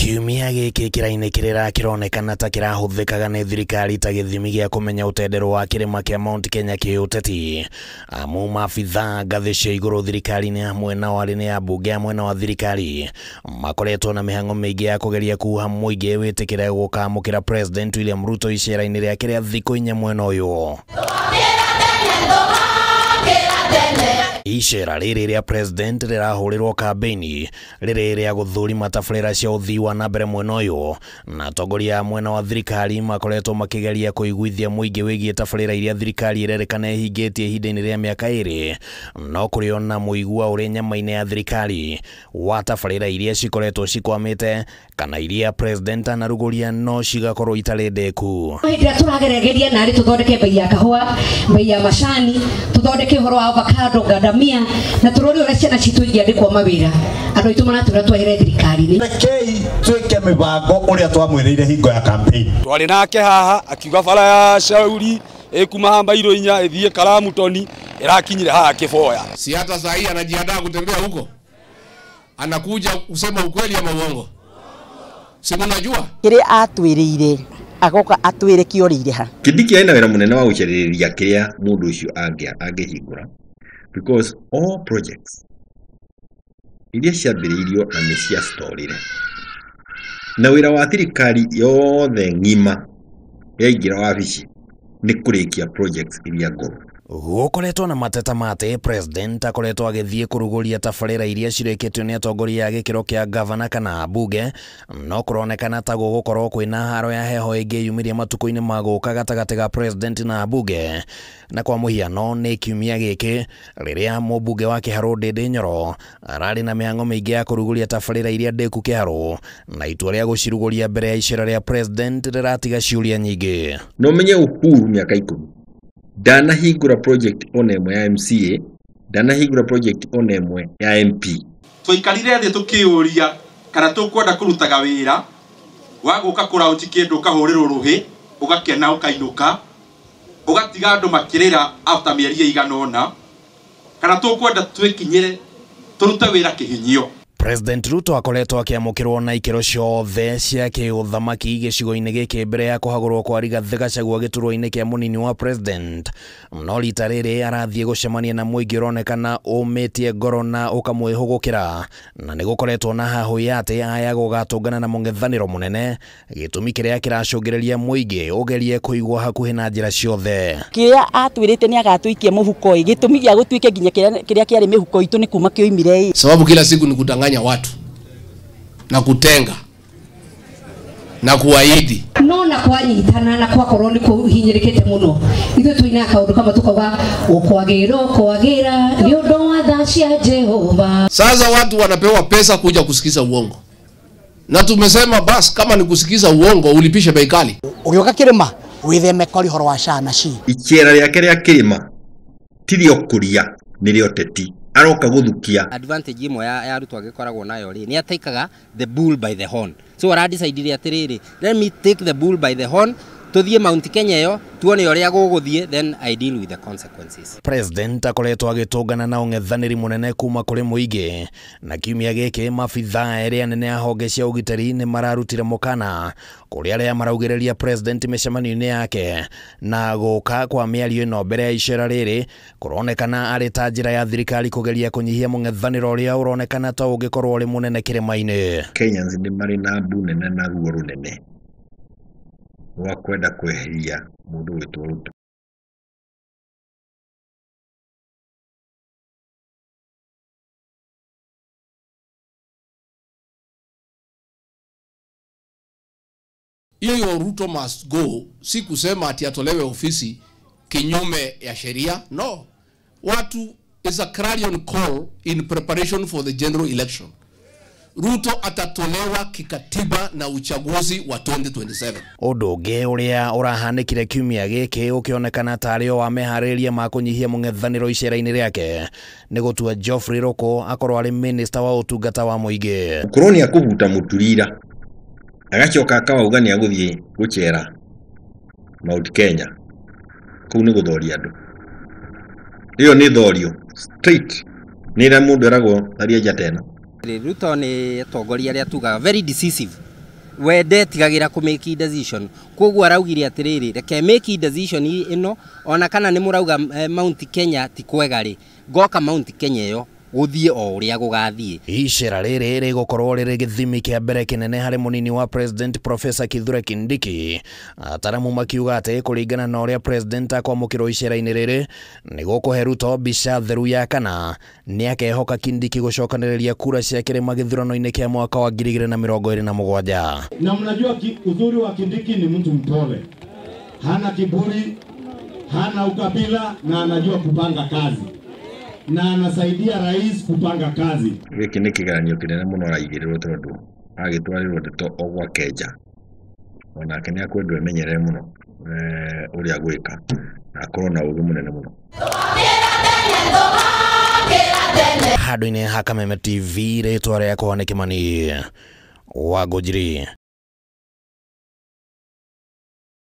Kiumia gĩkĩ kĩrainĩkĩrĩra kĩronekana ta kĩrahuthĩkaga nĩ thirikari ta gĩthimi gĩa kũmenya ũtendero wa kĩrĩma kĩa Mount Kenya kĩũteti. Amu maabitha ngathĩ cia igũrũ thirikari-inĩ hamwe na arĩa nĩ ambunge hamwe na thirikari makoretwo na mĩhang'o mĩingĩ ya kũgeria kuha mũingĩ wĩtĩkĩre gũkamũkĩra President William Ruto icera-inĩ rĩake rĩa thikũ 4 mwena ũyũ. Icera rĩrĩ rĩa President rĩrahũrĩrwo kambĩini rĩrĩ rĩa gũthũrima tabarĩra cia ũthii wa na mbere mwena ũyũ, na atongoria mwena wa thirikari makoretwo makĩgeria kũiguithia mũingĩ wĩgiĩ tabarĩra iria thirikari ĩrerĩkana ĩhingĩtie ihinda-inĩ rĩa mĩaka 2, no kũrĩ ona mũigua ũrĩ nyama-inĩ ya thirikari wa tabarĩra iria cikoretwo cikwamĩte kana iria President anarugũria no cigakorwo itarĩ ndeku. Tũrageregeria narĩ tũthondeke mbei ya kahũa, mbei ya macani, tũthondeke ũhoro wa avocado, ngandamia, na tũrori ũrĩa ciana citũ ingĩandĩkwo mawĩra. Andũ aitũ maratũra twehere thirikari-inĩ. Rekei twĩke mĩbango ũrĩa twamwĩrĩire hingo ya campaign. Twarĩ nake haha akiuga bara ya Shauri kuma hamba iro 4 ithie Karamu toni irakinyire haha Kiboya. Si hata saa hii anajiandaa kutembea huko, anakuja kusema ukweli ama uongo? Si mnajua kile atwĩrĩire agoka atwĩre kĩorĩire ha. Kindiki aina wĩra mũnene wa gũcererĩria kĩrĩa mũndũ ũcio angĩhingũra, because all projects iria ciambĩrĩirio na nĩ cia storire, na wĩra wa thirikari yothe ng'ima yaingĩra wabici nĩ kũrĩkia projects iria ngũrũ. Gũkoretwo na mateta mate President akoretwo agĩthiĩ kũrugũria tabarĩra iria cirĩkĩtio nĩ atongoria ya gĩkĩro kĩa governor kana ambunge, no kũronekana ta gũgũkorwo kwĩna haro ya heho ĩngĩyumĩria matukũ-inĩ ma gũka gatagatĩ ga President na ambunge. Na kwa mũhiano nĩ kiumia gĩkĩ rĩrĩa mũmbunge wa Kĩharũ Ndĩndĩ Nyoro ararĩ na mĩhang'o mĩingĩ ya kũrugũria tabarĩra iria ndĩku Kĩharũ, na itua rĩa gũcirugũria mbere ya icera rĩa President rĩratiga ciũria nyingĩ. No menye Uhuru mĩaka 10 ndanahingũra project ona ĩmwe ya MCA, ndanahingũra project ona ĩmwe ya MP. Tũikarire thĩ tũkĩũria kana tũkwenda kũrutaga wĩra wa gũka kũraũnti kĩndũ kahũrĩrwo rũhĩ ũgakena ũkainũka ũgatiga andũ makĩrĩra after mĩeri 100, kana tũkwenda twĩkinyĩre tũrute wĩra kĩhinyio. President Ruto akoretwo akĩamũkĩrwo na ikĩro ciothe cia kĩũthamaki gĩcigo-inĩ gĩkĩ mbere ya kũhagũrwo kwa Rigathĩ Gachagua gĩturwa-inĩ kĩa mũnini wa President, no rita rĩrĩ arathiĩ gũcemania na mũingĩ ũronekana ũmĩtie ngoro na ũkamwĩhũgũkĩra, na nĩ gũkoretwo na hahũ ya atĩ aya gũgatũngana na mũng'ethanĩro mũnene, gĩtũmi kĩrĩa kĩracũngĩrĩria mũingĩ ũgerie kũigua hakuhĩ na njĩra ciothe. Kĩrĩa atwĩrĩte nĩ agatũikia mũhuko, gĩtũmi gĩa gũtuĩke nginya kĩrĩa kĩarĩ mĩhuko itũ nĩ kuma kĩoimire. Sababu kila siku ni kudanganya watu na kutenga na kuahidi, No na kwanyitana na kwakorwo nĩ kũhinyĩrĩkĩte mũno. Ithuĩ twĩna kaũndũ kama tukauga kwagĩra nĩ ũndũ wa tha cia Jehova. Sasa watu wanapewa pesa kuja kusikiza uongo, na tumesema basi kama ni kusikiza uongo ulipishe bei kali. Ũgĩũka kĩrĩma wĩtheme kori horo wa cana ci. Ikiera rĩake rĩa kĩrĩma tirio kũria nĩrĩo teti aroka gũthukia. Advantage imwe ya Ruto agĩkoragwo nayo rĩ nĩ ataikaga the bull by the horn. So aradecide atĩrĩrĩ, let me take the bull by the horn, tuthiĩ Mount Kenya yo tuone ũrĩa gũgũthiĩ, then I deal with the consequences. President akoretwo agĩtũngana na ũng'ethanĩri mũnene kuma kũrĩ mũingĩ, na kiumia gĩkĩ maabitha erĩ anene a honge cia ũgitĩri nĩ mararutire mũkana kũrĩ arĩa maraugĩrĩria President mĩcemanio-inĩ yake, na gũka kwa mĩario ĩno mbere ya icera rĩrĩ kũronekana arĩ ta njĩra ya thirikari kũgeria kũnyihia mũng'ethanĩro ũrĩa ũronekana ta ũngĩkorwo ũrĩ mũnene kĩrĩma-inĩ. Kenyans nĩ marĩ na mbu nene na ruo rũnene wa kwenda kweheria mũndũ wĩtwo Ruto. Hiyo Ruto must go, si kusema ati atolewe ofisi kinyume ya sheria. No, watu is a clarion call in preparation for the general election. Ruto atatolewa kikatiba na uchaguzi wa 2027. Ũndũ ũngĩ ũrĩa ũrahanĩkire kiumia gĩkĩ ũkĩonekana tarĩ o wa meharĩrĩria ma kũnyihia mũng'ethanĩro icera-inĩ rĩake nĩ gũtua Geoffrey Ruko akorwo arĩ minister wa ũtungata wa mũingĩ. Ũkorwo nĩ akũhuta mũturira agacoka akauga nĩ agũthiĩ gũcera Mount Kenya, kũu nĩ gũthoria andũ. Iyo nĩ thorio straight, nĩ ĩrĩa mũndũ eragwo tharia njata ĩno. Ruto nĩ atongoria arĩa tugaga very decisive wende tigagira ku make decision koguo araugire atiriri reke make decision ino ona kana ni murauga Mount Kenya ti kwega ri goka Mount Kenya yo guthie o uria gugathie icera riri rigukorwo riri githimi kia mbere kinene hari munini wa president Professor Kithure Kindiki ataramu makiuga ati kuringana na uria president akwamukirwo icera-ini riri ni gukuhe Ruto bica theru ya kana ni akehoka Kindiki gucokaniriria kura cia kirima githurano-ini kia mwaka wa 2027 na mnajua uzuri wa Kindiki ni mtu mpole, hana kiburi, hana ukabila na anajua kupanga kazi na anasaidia rais kupanga kazi. Giki ni kigeranio kinene muno araigirwo tondu agitwarirwo ndeto ogwa Kenja onake ni akwendwo emenyerere muno uria gwika na akorwo na ugi munene muno. Handũ-inĩ ha Kameme TV ritwa rĩakwa nĩ Kimani Wangũnjiri.